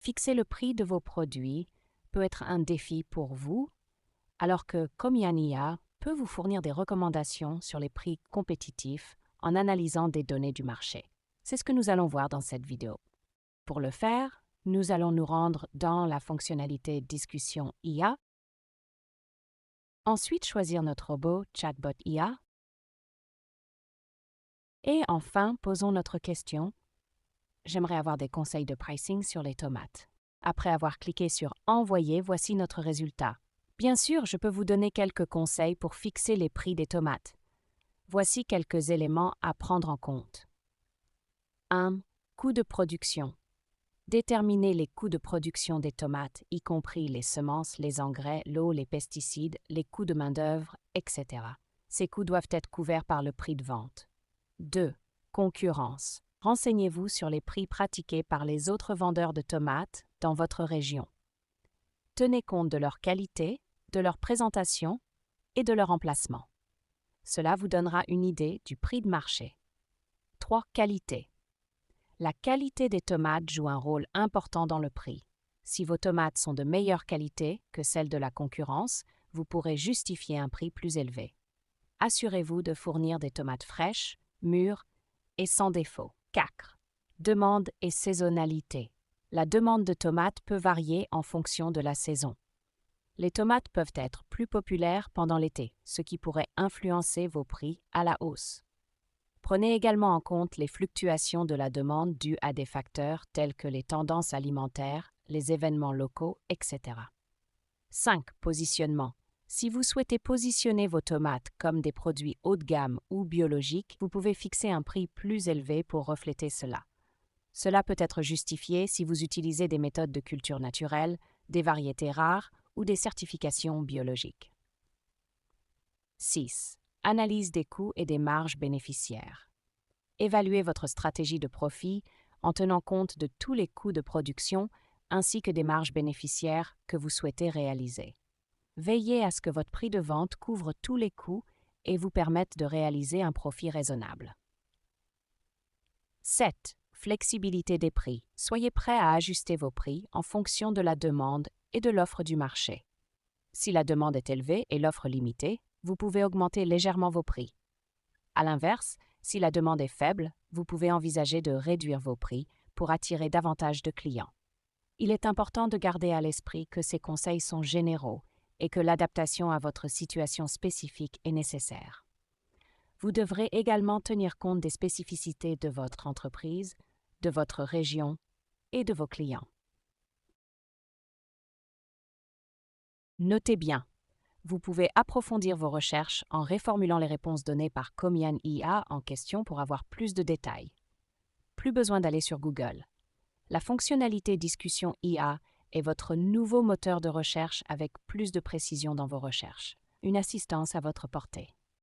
Fixer le prix de vos produits peut être un défi pour vous, alors que Comian IA peut vous fournir des recommandations sur les prix compétitifs en analysant des données du marché. C'est ce que nous allons voir dans cette vidéo. Pour le faire, nous allons nous rendre dans la fonctionnalité Discussion IA, ensuite choisir notre robot Chatbot IA, et enfin posons notre question « J'aimerais avoir des conseils de pricing sur les tomates ». Après avoir cliqué sur « Envoyer », voici notre résultat. Bien sûr, je peux vous donner quelques conseils pour fixer les prix des tomates. Voici quelques éléments à prendre en compte. 1. Coût de production. Déterminez les coûts de production des tomates, y compris les semences, les engrais, l'eau, les pesticides, les coûts de main-d'œuvre, etc. Ces coûts doivent être couverts par le prix de vente. 2. Concurrence. Renseignez-vous sur les prix pratiqués par les autres vendeurs de tomates dans votre région. Tenez compte de leur qualité, de leur présentation et de leur emplacement. Cela vous donnera une idée du prix de marché. 3. Qualité. La qualité des tomates joue un rôle important dans le prix. Si vos tomates sont de meilleure qualité que celles de la concurrence, vous pourrez justifier un prix plus élevé. Assurez-vous de fournir des tomates fraîches, mûres et sans défaut. 4. Demande et saisonnalité. La demande de tomates peut varier en fonction de la saison. Les tomates peuvent être plus populaires pendant l'été, ce qui pourrait influencer vos prix à la hausse. Prenez également en compte les fluctuations de la demande dues à des facteurs tels que les tendances alimentaires, les événements locaux, etc. 5. Positionnement. Si vous souhaitez positionner vos tomates comme des produits haut de gamme ou biologiques, vous pouvez fixer un prix plus élevé pour refléter cela. Cela peut être justifié si vous utilisez des méthodes de culture naturelle, des variétés rares ou des certifications biologiques. 6. Analyse des coûts et des marges bénéficiaires. Évaluez votre stratégie de profit en tenant compte de tous les coûts de production ainsi que des marges bénéficiaires que vous souhaitez réaliser. Veillez à ce que votre prix de vente couvre tous les coûts et vous permette de réaliser un profit raisonnable. 7. Flexibilité des prix. Soyez prêt à ajuster vos prix en fonction de la demande et de l'offre du marché. Si la demande est élevée et l'offre limitée, vous pouvez augmenter légèrement vos prix. À l'inverse, si la demande est faible, vous pouvez envisager de réduire vos prix pour attirer davantage de clients. Il est important de garder à l'esprit que ces conseils sont généraux et que l'adaptation à votre situation spécifique est nécessaire. Vous devrez également tenir compte des spécificités de votre entreprise, de votre région et de vos clients. Notez bien, vous pouvez approfondir vos recherches en reformulant les réponses données par Comian IA en question pour avoir plus de détails. Plus besoin d'aller sur Google. La fonctionnalité Discussion IA est votre nouveau moteur de recherche avec plus de précision dans vos recherches. Une assistance à votre portée.